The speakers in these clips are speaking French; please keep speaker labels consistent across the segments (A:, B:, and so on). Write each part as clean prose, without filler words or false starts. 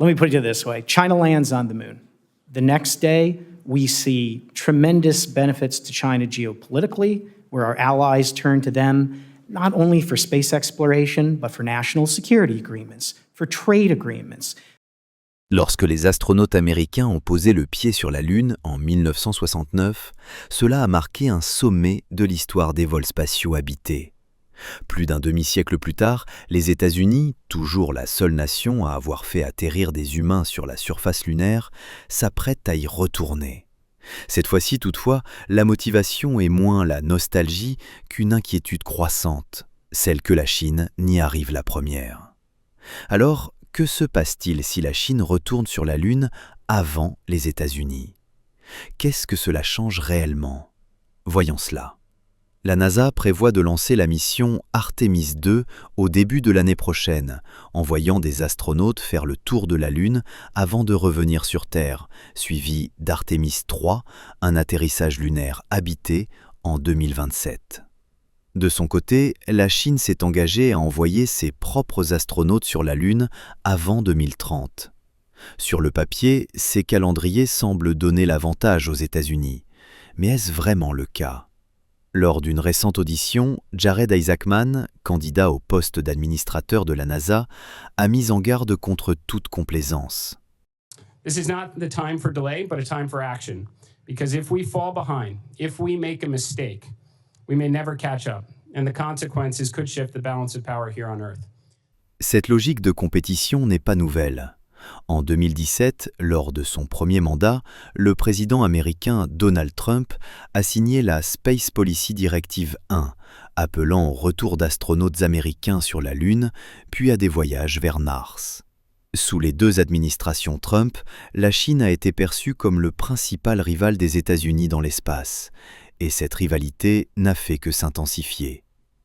A: Let me put it this way. China lands on the moon. The next day, we see tremendous benefits to China geopolitically, where our allies turn to them not only for space exploration, but for national security agreements, for trade agreements.
B: Lorsque les astronautes américains ont posé le pied sur la Lune en 1969, cela a marqué un sommet de l'histoire des vols spatiaux habités. Plus d'un demi-siècle plus tard, les États-Unis, toujours la seule nation à avoir fait atterrir des humains sur la surface lunaire, s'apprêtent à y retourner. Cette fois-ci, toutefois, la motivation est moins la nostalgie qu'une inquiétude croissante, celle que la Chine n'y arrive la première. Alors, que se passe-t-il si la Chine retourne sur la Lune avant les États-Unis? Qu'est-ce que cela change réellement? Voyons cela. La NASA prévoit de lancer la mission Artemis II au début de l'année prochaine, envoyant des astronautes faire le tour de la Lune avant de revenir sur Terre, suivi d'Artemis III, un atterrissage lunaire habité en 2027. De son côté, la Chine s'est engagée à envoyer ses propres astronautes sur la Lune avant 2030. Sur le papier, ces calendriers semblent donner l'avantage aux États-Unis. Mais est-ce vraiment le cas? Lors d'une récente audition, Jared Isaacman, candidat au poste d'administrateur de la NASA, a mis en garde contre toute complaisance.
C: This is not the time for delay, but a time for action. Because if we fall behind, if we make a mistake, we may never catch up, and the consequences could shift the balance of power here on Earth.
B: Cette logique de compétition n'est pas nouvelle. En 2017, lors de son premier mandat, le président américain Donald Trump a signé la Space Policy Directive 1, appelant au retour d'astronautes américains sur la Lune, puis à des voyages vers Mars. Sous les deux administrations Trump, la Chine a été perçue comme le principal rival des États-Unis dans l'espace, et cette rivalité n'a fait que s'intensifier.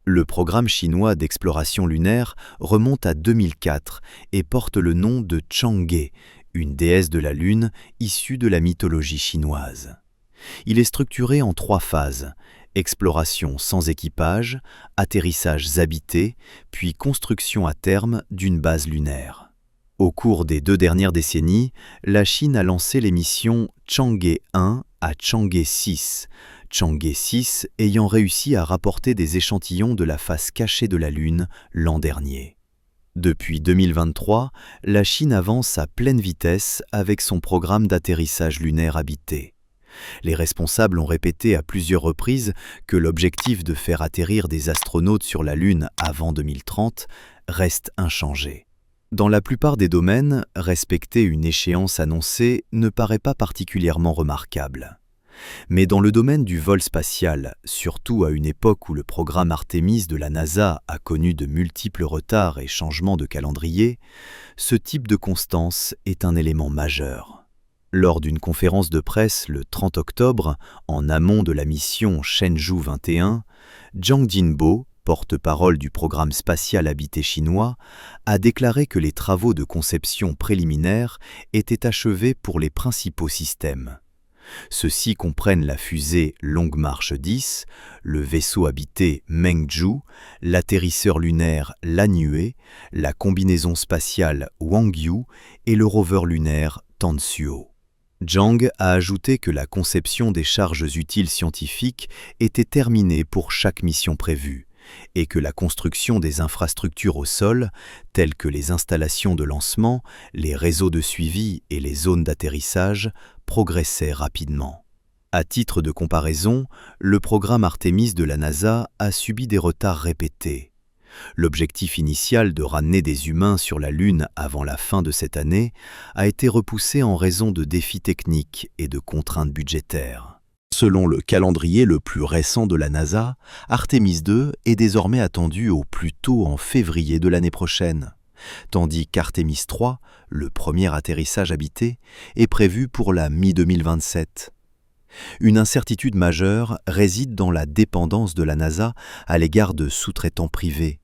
B: Le programme chinois d'exploration lunaire remonte à 2004 et porte le nom de Chang'e, une déesse de la Lune issue de la mythologie chinoise. Il est structuré en 3 phases: exploration sans équipage, atterrissages habités, puis construction à terme d'une base lunaire. Au cours des 2 dernières décennies, la Chine a lancé les missions Chang'e 1 à Chang'e 6, Chang'e 6 ayant réussi à rapporter des échantillons de la face cachée de la Lune l'an dernier. Depuis 2023, la Chine avance à pleine vitesse avec son programme d'atterrissage lunaire habité. Les responsables ont répété à plusieurs reprises que l'objectif de faire atterrir des astronautes sur la Lune avant 2030 reste inchangé. Dans la plupart des domaines, respecter une échéance annoncée ne paraît pas particulièrement remarquable. Mais dans le domaine du vol spatial, surtout à une époque où le programme Artemis de la NASA a connu de multiples retards et changements de calendrier, ce type de constance est un élément majeur. Lors d'une conférence de presse le 30 octobre, en amont de la mission Shenzhou 21, Zhang Jinbo, porte-parole du programme spatial habité chinois, a déclaré que les travaux de conception préliminaires étaient achevés pour les principaux systèmes. Ceux-ci comprennent la fusée Longue Marche 10, le vaisseau habité Mengzhou, l'atterrisseur lunaire Lanyue, la combinaison spatiale Wangyu et le rover lunaire Tansuo. Zhang a ajouté que la conception des charges utiles scientifiques était terminée pour chaque mission prévue, et que la construction des infrastructures au sol, telles que les installations de lancement, les réseaux de suivi et les zones d'atterrissage, progressait rapidement. À titre de comparaison, le programme Artemis de la NASA a subi des retards répétés. L'objectif initial de ramener des humains sur la Lune avant la fin de cette année a été repoussé en raison de défis techniques et de contraintes budgétaires. Selon le calendrier le plus récent de la NASA, Artemis II est désormais attendu au plus tôt en février de l'année prochaine, tandis qu'Artemis III, le premier atterrissage habité, est prévu pour la mi-2027. Une incertitude majeure réside dans la dépendance de la NASA à l'égard de sous-traitants privés.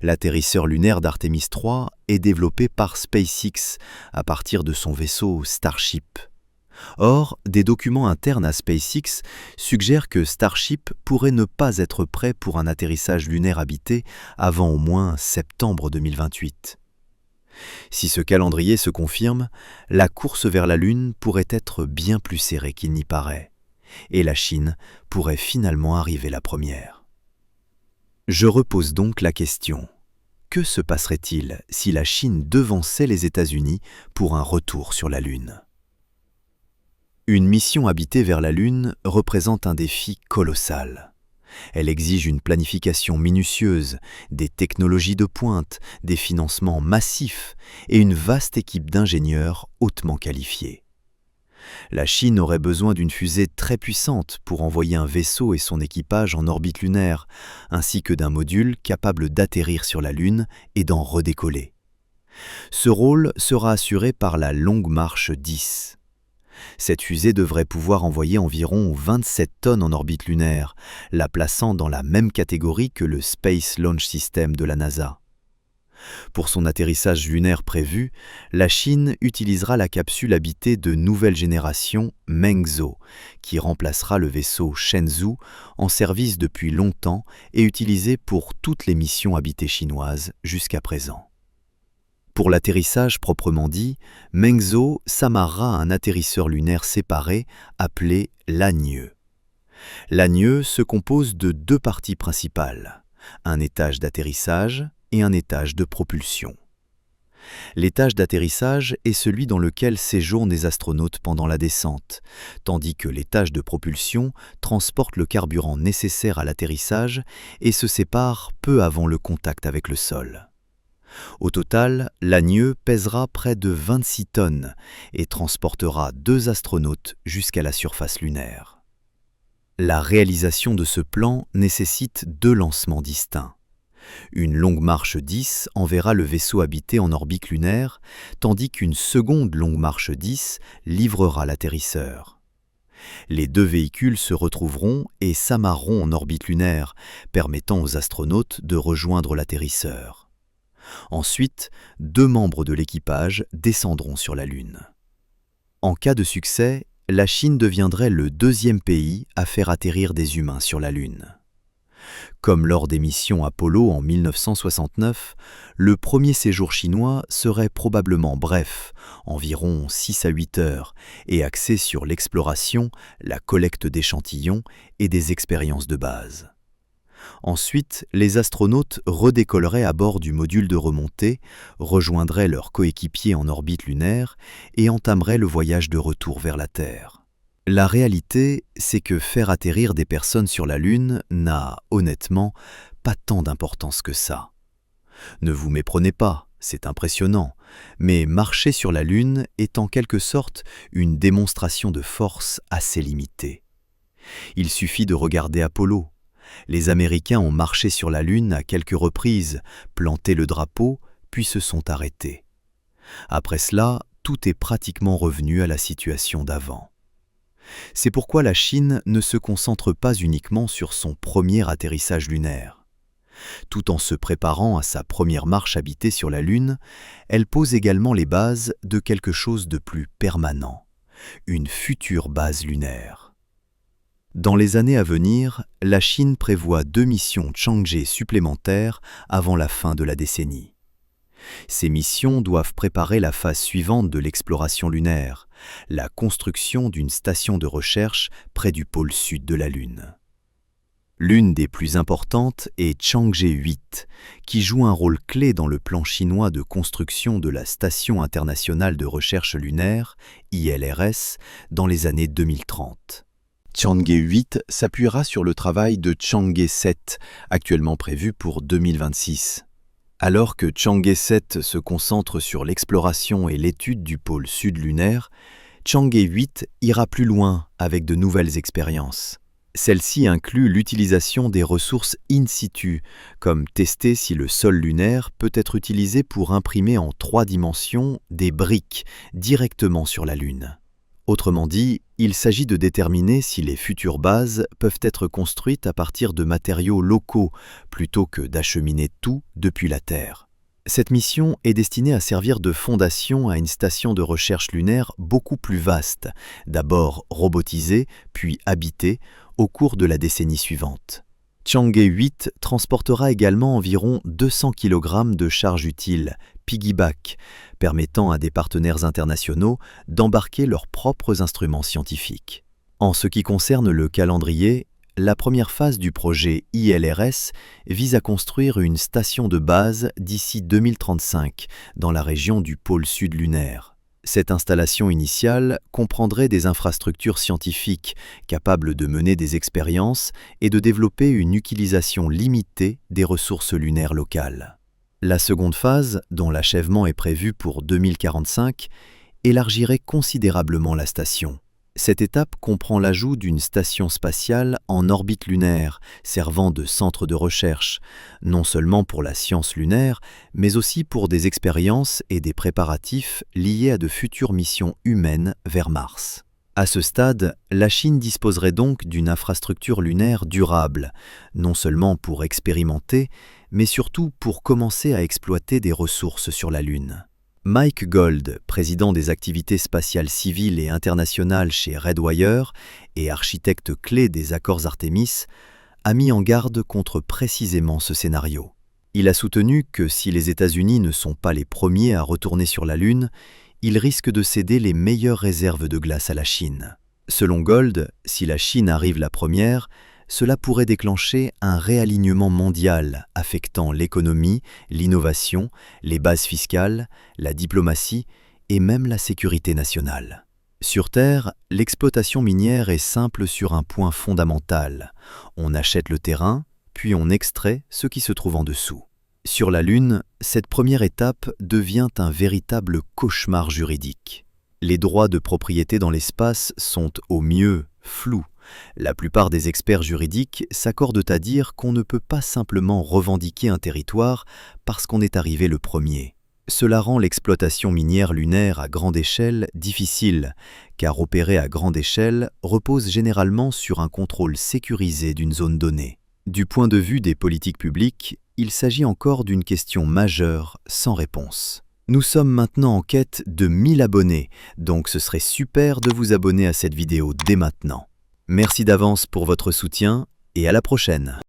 B: L'atterrisseur lunaire d'Artemis III est développé par SpaceX à partir de son vaisseau Starship. Or, des documents internes à SpaceX suggèrent que Starship pourrait ne pas être prêt pour un atterrissage lunaire habité avant au moins septembre 2028. Si ce calendrier se confirme, la course vers la Lune pourrait être bien plus serrée qu'il n'y paraît, et la Chine pourrait finalement arriver la première. Je repose donc la question. Que se passerait-il si la Chine devançait les États-Unis pour un retour sur la Lune ? Une mission habitée vers la Lune représente un défi colossal. Elle exige une planification minutieuse, des technologies de pointe, des financements massifs et une vaste équipe d'ingénieurs hautement qualifiés. La Chine aurait besoin d'une fusée très puissante pour envoyer un vaisseau et son équipage en orbite lunaire, ainsi que d'un module capable d'atterrir sur la Lune et d'en redécoller. Ce rôle sera assuré par la Longue Marche 10. Cette fusée devrait pouvoir envoyer environ 27 tonnes en orbite lunaire, la plaçant dans la même catégorie que le Space Launch System de la NASA. Pour son atterrissage lunaire prévu, la Chine utilisera la capsule habitée de nouvelle génération Mengzhou, qui remplacera le vaisseau Shenzhou en service depuis longtemps et utilisé pour toutes les missions habitées chinoises jusqu'à présent. Pour l'atterrissage proprement dit, Mengzhou s'amarrera à un atterrisseur lunaire séparé appelé Lanyeux. Lanyeux se compose de deux parties principales, un étage d'atterrissage et un étage de propulsion. L'étage d'atterrissage est celui dans lequel séjournent les astronautes pendant la descente, tandis que l'étage de propulsion transporte le carburant nécessaire à l'atterrissage et se sépare peu avant le contact avec le sol. Au total, Lanyeux pèsera près de 26 tonnes et transportera 2 astronautes jusqu'à la surface lunaire. La réalisation de ce plan nécessite 2 lancements distincts. Une Longue Marche 10 enverra le vaisseau habité en orbite lunaire, tandis qu'une seconde Longue Marche 10 livrera l'atterrisseur. Les 2 véhicules se retrouveront et s'amarreront en orbite lunaire, permettant aux astronautes de rejoindre l'atterrisseur. Ensuite, 2 membres de l'équipage descendront sur la Lune. En cas de succès, la Chine deviendrait le 2e pays à faire atterrir des humains sur la Lune. Comme lors des missions Apollo en 1969, le premier séjour chinois serait probablement bref, environ 6 à 8 heures, et axé sur l'exploration, la collecte d'échantillons et des expériences de base. Ensuite, les astronautes redécolleraient à bord du module de remontée, rejoindraient leurs coéquipiers en orbite lunaire et entameraient le voyage de retour vers la Terre. La réalité, c'est que faire atterrir des personnes sur la Lune n'a, honnêtement, pas tant d'importance que ça. Ne vous méprenez pas, c'est impressionnant, mais marcher sur la Lune est en quelque sorte une démonstration de force assez limitée. Il suffit de regarder Apollo. Les Américains ont marché sur la Lune à quelques reprises, planté le drapeau, puis se sont arrêtés. Après cela, tout est pratiquement revenu à la situation d'avant. C'est pourquoi la Chine ne se concentre pas uniquement sur son premier atterrissage lunaire. Tout en se préparant à sa première marche habitée sur la Lune, elle pose également les bases de quelque chose de plus permanent, une future base lunaire. Dans les années à venir, la Chine prévoit 2 missions Chang'e supplémentaires avant la fin de la décennie. Ces missions doivent préparer la phase suivante de l'exploration lunaire, la construction d'une station de recherche près du pôle sud de la Lune. L'une des plus importantes est Chang'e 8, qui joue un rôle clé dans le plan chinois de construction de la Station internationale de recherche lunaire, ILRS, dans les années 2030. Chang'e 8 s'appuiera sur le travail de Chang'e 7, actuellement prévu pour 2026. Alors que Chang'e 7 se concentre sur l'exploration et l'étude du pôle sud lunaire, Chang'e 8 ira plus loin avec de nouvelles expériences. Celle-ci inclut l'utilisation des ressources in situ, comme tester si le sol lunaire peut être utilisé pour imprimer en 3 dimensions des briques directement sur la Lune. Autrement dit, il s'agit de déterminer si les futures bases peuvent être construites à partir de matériaux locaux plutôt que d'acheminer tout depuis la Terre. Cette mission est destinée à servir de fondation à une station de recherche lunaire beaucoup plus vaste, d'abord robotisée, puis habitée, au cours de la décennie suivante. Chang'e 8 transportera également environ 200 kg de charge utile, piggyback, permettant à des partenaires internationaux d'embarquer leurs propres instruments scientifiques. En ce qui concerne le calendrier, la première phase du projet ILRS vise à construire une station de base d'ici 2035 dans la région du pôle sud lunaire. Cette installation initiale comprendrait des infrastructures scientifiques capables de mener des expériences et de développer une utilisation limitée des ressources lunaires locales. La seconde phase, dont l'achèvement est prévu pour 2045, élargirait considérablement la station. Cette étape comprend l'ajout d'une station spatiale en orbite lunaire, servant de centre de recherche, non seulement pour la science lunaire, mais aussi pour des expériences et des préparatifs liés à de futures missions humaines vers Mars. À ce stade, la Chine disposerait donc d'une infrastructure lunaire durable, non seulement pour expérimenter, mais surtout pour commencer à exploiter des ressources sur la Lune. Mike Gold, président des activités spatiales civiles et internationales chez Redwire et architecte clé des accords Artemis, a mis en garde contre précisément ce scénario. Il a soutenu que si les États-Unis ne sont pas les premiers à retourner sur la Lune, ils risquent de céder les meilleures réserves de glace à la Chine. Selon Gold, si la Chine arrive la première, cela pourrait déclencher un réalignement mondial affectant l'économie, l'innovation, les bases fiscales, la diplomatie et même la sécurité nationale. Sur Terre, l'exploitation minière est simple sur un point fondamental. On achète le terrain, puis on extrait ce qui se trouve en dessous. Sur la Lune, cette première étape devient un véritable cauchemar juridique. Les droits de propriété dans l'espace sont au mieux flous. La plupart des experts juridiques s'accordent à dire qu'on ne peut pas simplement revendiquer un territoire parce qu'on est arrivé le premier. Cela rend l'exploitation minière lunaire à grande échelle difficile, car opérer à grande échelle repose généralement sur un contrôle sécurisé d'une zone donnée. Du point de vue des politiques publiques, il s'agit encore d'une question majeure sans réponse. Nous sommes maintenant en quête de 1000 abonnés, donc ce serait super de vous abonner à cette vidéo dès maintenant. Merci d'avance pour votre soutien et à la prochaine.